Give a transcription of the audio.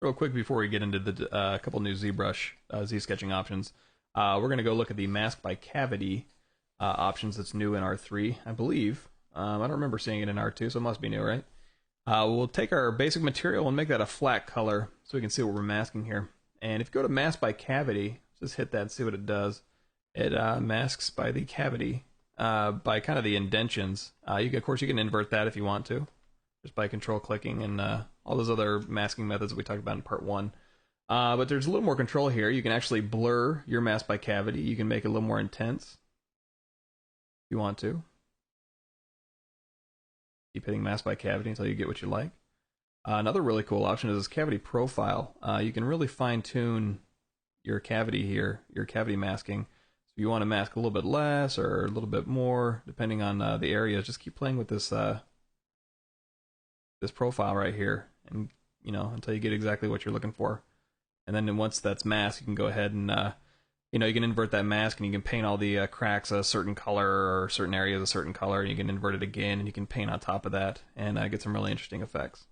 Real quick before we get into the couple new ZBrush Z sketching options, we're going to go look at the mask by cavity options that's new in R3, I believe. I don't remember seeing it in R2, so it must be new, right? We'll take our basic material and make that a flat color so we can see what we're masking here. And if you go to mask by cavity, just hit that and see what it does. It masks by the cavity, by kind of the indentions. Of course, you can invert that if you want to, just by control clicking and all those other masking methods that we talked about in part 1. But there's a little more control here. You can actually blur your mask by cavity. You can make it a little more intense if you want to. Keep hitting mask by cavity until you get what you like. Another really cool option is this cavity profile. You can really fine tune your cavity here, your cavity masking. So if you want to mask a little bit less or a little bit more, depending on the area, just keep playing with this this profile right here, and until you get exactly what you're looking for. And then once that's masked, you can go ahead and you can invert that mask, and you can paint all the cracks a certain color or certain areas a certain color, and you can invert it again, and you can paint on top of that and get some really interesting effects.